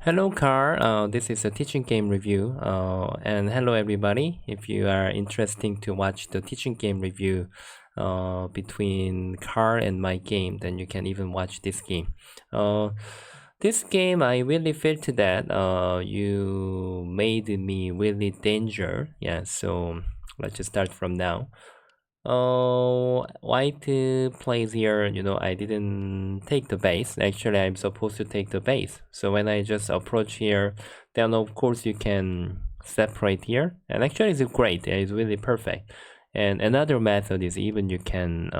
Hello, Carl. This is a teaching game review. And hello, everybody. If you are interested to watch the teaching game review between Carl and my game, then you can even watch this game. This game, I really felt that you made me really danger. Yeah, so let's just start from now. White plays here, I didn't take the base. Actually, I'm supposed to take the base. So when I just approach here, then of course you can separate here. And actually it's great, it's really perfect. And another method is even you can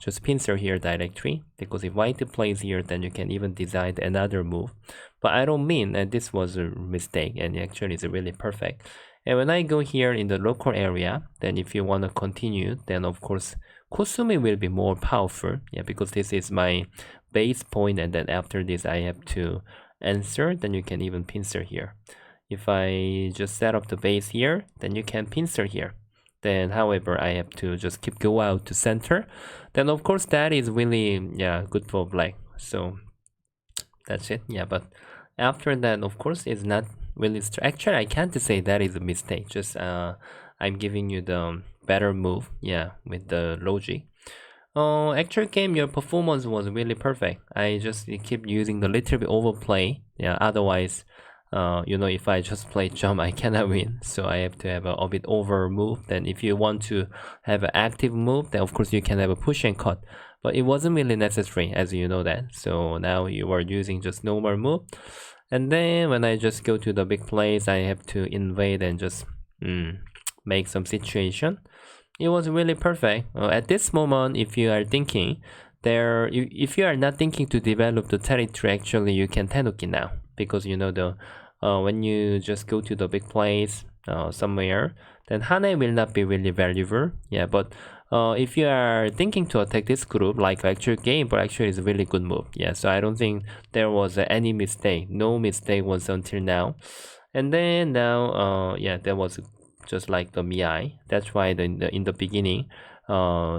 just pincer here directly, because if white plays here, then you can even design another move. But I don't mean that this was a mistake, and actually it's really perfect. And when I go here in the local area, then if you want to continue, then of course Kusumi will be more powerful. Yeah, because this is my base point, and then after this I have to answer, then you can even pincer here. If I just set up the base here, then you can pincer here. Then however I have to just keep go out to center. Then of course that is really good for black. So that's it. Yeah, but after that of course it's not really actually I can't say that is a mistake, just I'm giving you the better move, with the logic. Actual game, your performance was really perfect. I just keep using the little bit overplay, otherwise if I just play jump I cannot win, so I have to have a bit over move. Then if you want to have an active move, then of course you can have a push and cut, but it wasn't really necessary, as you know that. So now you are using just normal move. And then when I just go to the big place, I have to invade and just make some situation. It was really perfect. At this moment, if you are thinking if you are not thinking to develop the territory, actually you can tenuki now, because when you just go to the big place somewhere, then Hane will not be really valuable. But if you are thinking to attack this group like actual game, but actually it's a really good move. So I don't think there was any mistake. No mistake was until now. And then now there was just like the Miai. That's why in the beginning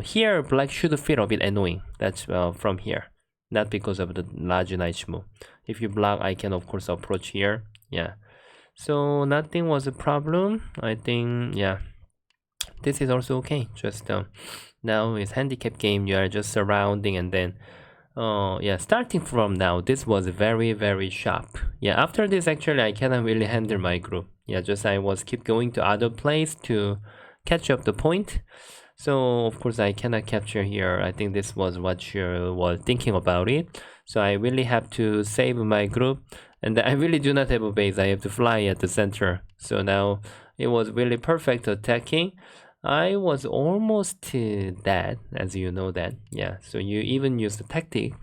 here black should feel a bit annoying. That's from here, not because of the large knight move. If you block, I can of course approach here. So nothing was a problem. I think this is also okay. Just now is handicap game. You are just surrounding, and then starting from now, this was very sharp. After this actually I cannot really handle my group. Just I was keep going to other place to catch up the point. So of course I cannot capture here. I think this was what you were thinking about it. So I really have to save my group, and I really do not have a base. I have to fly at the center. So now it was really perfect attacking. I was almost dead, as you know that. So you even use the tactic.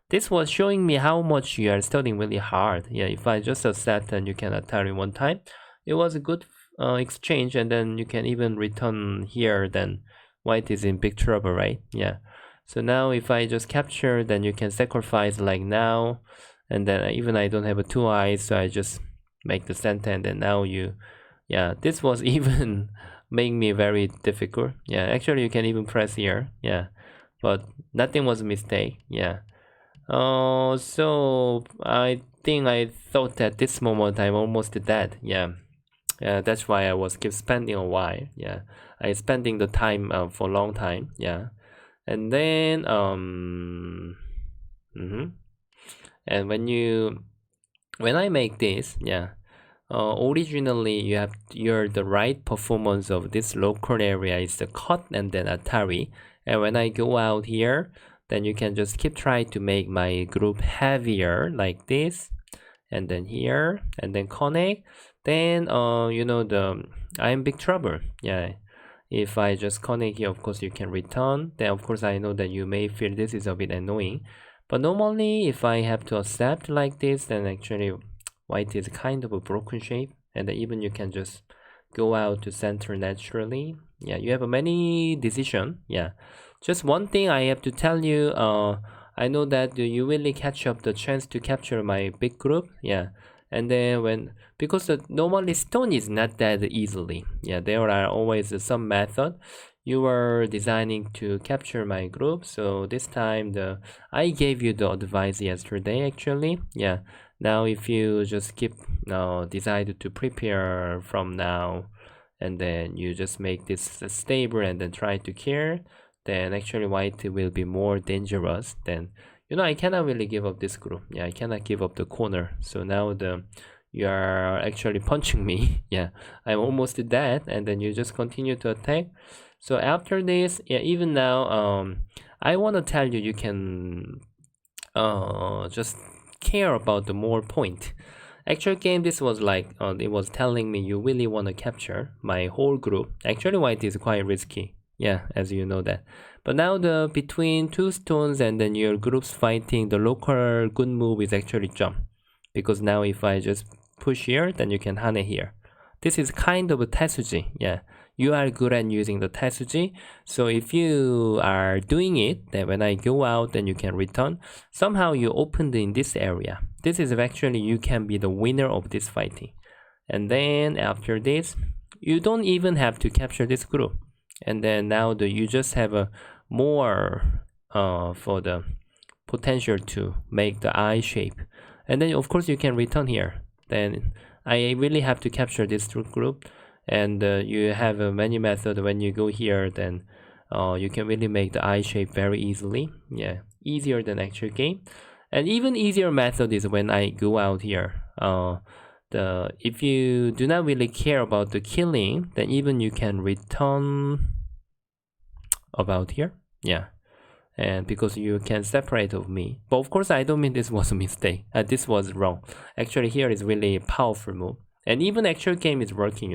This was showing me how much you are studying really hard. If I just accept and you can attack in one time, it was a good exchange, and then you can even return here, then white is in big trouble, right? So now if I just capture, then you can sacrifice like now, and then even I don't have a 2 eyes, so I just make the center, and then now this was even make me very difficult. Actually you can even press here, but nothing was a mistake. So I think I thought at this moment I'm almost dead. That's why I was keep spending a while. I spending the time for a long time. And then and when I make this, originally the right performance of this local area is the cut and then Atari. And when I go out here, then you can just keep trying to make my group heavier like this, and then here, and then connect. Then I'm in big trouble. If I just connect here, of course you can return. Then of course I know that you may feel this is a bit annoying, but normally if I have to accept like this, then actually white is kind of a broken shape, and then even you can just go out to center naturally. You have many decision. Just one thing I have to tell you, I know that you really catch up the chance to capture my big group. And then because normally stone is not that easily. There are always some method. you were designing to capture my group. So this time I gave you the advice yesterday actually. Yeah. Now if you just keep decide to prepare from now, and then you just make this stable and then try to kill, then actually white will be more dangerous. Then I cannot really give up this group. Yeah, I cannot give up the corner. So now you are actually punching me. Yeah, I'm almost dead, and then you just continue to attack. So after this, yeah, even now, I want to tell you, you can just care about the more point. Actual game, this was like it was telling me you really want to capture my whole group. Actually, white is quite risky. Yeah, as you know that. But now the between two stones and then your groups fighting, the local good move is actually jump. Because now if I just push here, then you can hane here. This is kind of a tetsuji. Yeah, you are good at using the tetsuji. So if you are doing it, then when I go out, then you can return. Somehow you opened in this area. This is actually you can be the winner of this fighting. And then after this, you don't even have to capture this group. And then now you just have a more for the potential to make the eye shape. And then of course you can return here. Then I really have to capture this group, and you have many methods. When you go here, then you can really make the eye shape very easily. Yeah, easier than actual game. And even easier method is when I go out here. If you do not really care about the killing, then even you can return about here. Yeah, and because you can separate of me. But of course I don't mean this was a mistake. This was wrong. Actually here is really a powerful move, and even actual game is working,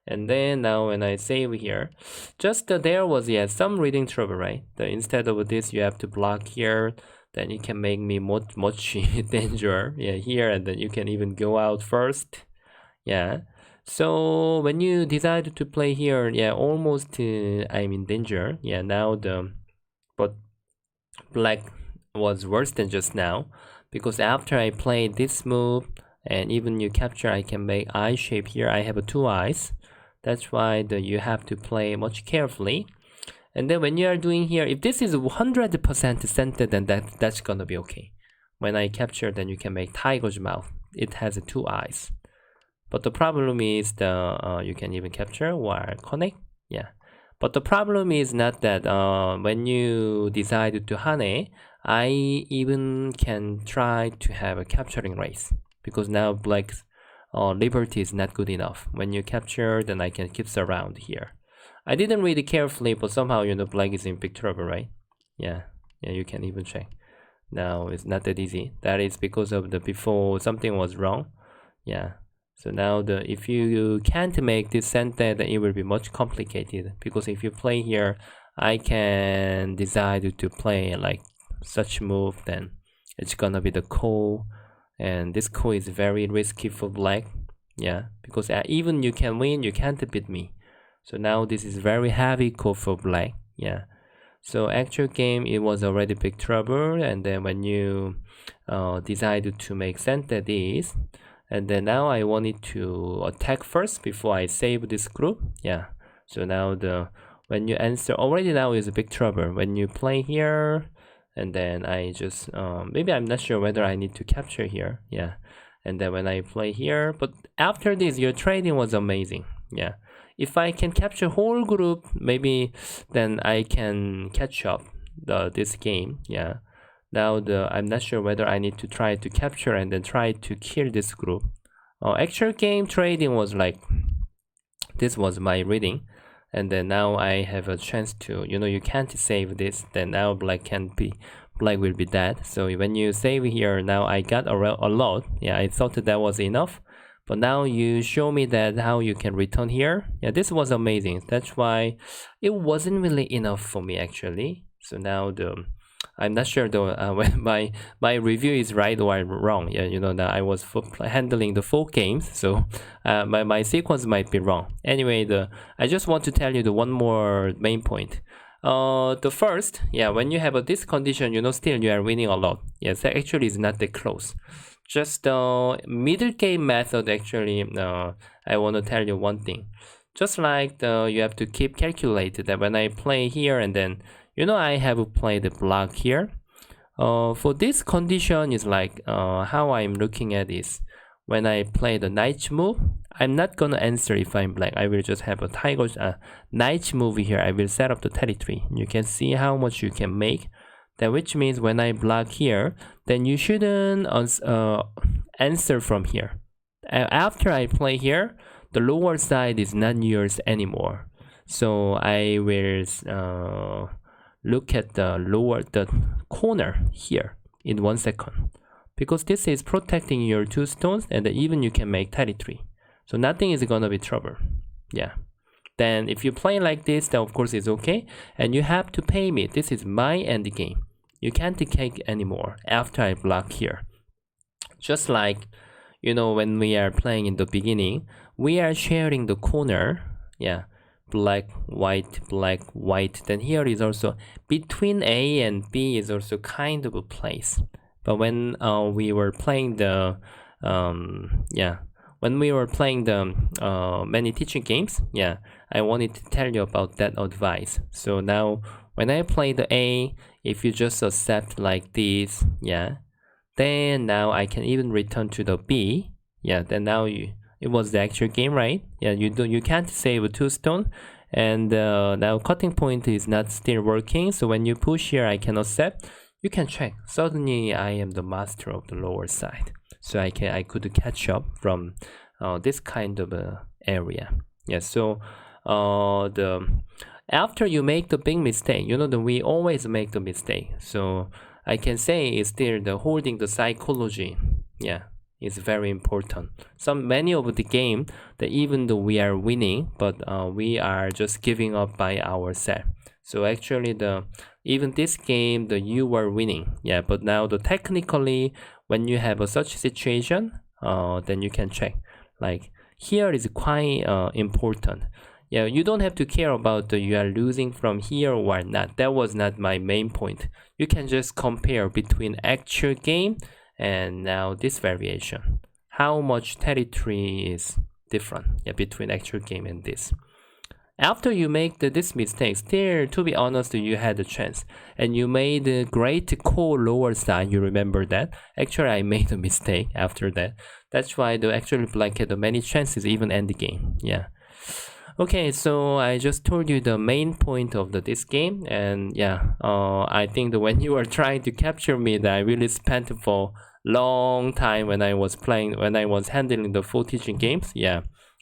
And then now when I save here, just there was some reading trouble, right? Instead of this you have to block here, then you can make me much danger. Yeah, here, and then you can even go out first. Yeah. So when you decide to play here, yeah, almost I'm in danger. Yeah, now but black was worse than just now, because after I play this move and even you capture, I can make eye shape here. I have two eyes. That's why you have to play much carefully. And then when you are doing here, if this is 100% centered, then that's gonna be okay. When I capture, then you can make tiger's mouth. It has two eyes. But the problem is you can even capture or connect. Yeah. But the problem is not that when you decide to hane, I even can try to have a capturing race, because now black's liberty is not good enough. When you capture, then I can keep around here. I didn't read it carefully, but somehow black is in big trouble, right? Yeah, you can even check. Now it's not that easy. That is because of the before something was wrong. Yeah. So now if you can't make this sentence, then it will be much complicated, because if you play here, I can decide to play like such move, then it's gonna be the call, and this call is very risky for black. Yeah, because even you can win, you can't beat me. So now this is very heavy call for black. Yeah. So actual game, it was already big trouble, and then when you decided to make sentence this, and then now I wanted to attack first before I save this group. Yeah. So now when you answer already, now is a big trouble. When you play here, and then I just maybe I'm not sure whether I need to capture here. Yeah. And then when I play here, but after this, your trading was amazing. Yeah. If I can capture whole group, maybe then I can catch up this game. Yeah. Now I'm not sure whether I need to try to capture and then try to kill this group. Actual game trading was like, this was my reading, and then now I have a chance to, you can't save this, then now black will be dead. So when you save here, now I got a lot. Yeah, I thought that was enough, but now you show me that how you can return here. Yeah, this was amazing. That's why it wasn't really enough for me actually. So now I'm not sure though when my review is right or wrong. Yeah, that I was handling the 4 games, so my sequence might be wrong. Anyway, I just want to tell you the one more main point. The first, when you have this condition, still you are winning a lot. Yes, actually it's not that close. Just middle game method actually. I want to tell you one thing. just like you have to keep calculated that when I play here and then I have played the block here. For this condition is like how I'm looking at is when I play the knight move, I'm not gonna answer if I'm black. I will just have a tiger knight move here. I will set up the territory. You can see how much you can make. That which means when I block here, then you shouldn't answer from here. After I play here, the lower side is not yours anymore. So I will look at the corner here in 1 second, because this is protecting your 2 stones, and even you can make territory. So nothing is gonna be trouble. Yeah. Then if you play like this, then of course it's okay, and you have to pay me. This is my end game. You can't take anymore after I block here. Just like when we are playing in the beginning, we are sharing the corner. Yeah, black, white. Then here is also between A and B is also kind of a place. But when we were playing the many teaching games, I wanted to tell you about that advice. So now when I play the A, if you just accept like this, then now I can even return to the B. Then now it was the actual game, right? You can't save 2 stone, and now cutting point is not still working. So when you push here, I can accept. You can check. Suddenly I am the master of the lower side. So I could catch up from this kind of area. So after you make the big mistake, that we always make the mistake. So I can say it's still the holding the psychology. Is very important. Many of the game that even though we are winning, but we are just giving up by ourselves. So actually even this game you were winning. But now technically when you have such situation, then you can check. Like here is quite important. You don't have to care about you are losing from here or not. That was not my main point. You can just compare between actual game and now this variation. How much territory is different between actual game and this. After you make this mistake, still to be honest, you had a chance. And you made a great core lower side, you remember that? Actually I made a mistake after that. That's why the actually black had many chances even end the game. Okay, so I just told you the main point of this game, and I think that when you are trying to capture me, that I really spent for long time when I was handling the 4 teaching games.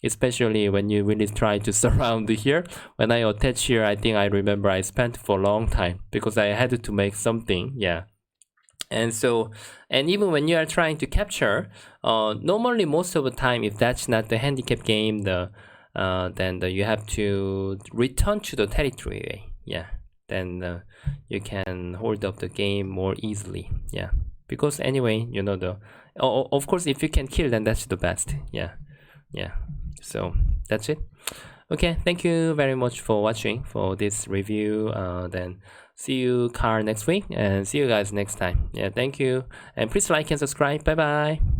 Especially when you really try to surround here. When I attach here, I think I remember I spent for a long time because I had to make something. And even when you are trying to capture, normally most of the time, if that's not the handicap game, then you have to return to the territory. Then you can hold up the game more easily. Because anyway, of course, if you can kill, then that's the best. So that's it. Okay, thank you very much for watching for this review. Then see you Carl next week, and see you guys next time. Thank you, and please like and subscribe. Bye bye.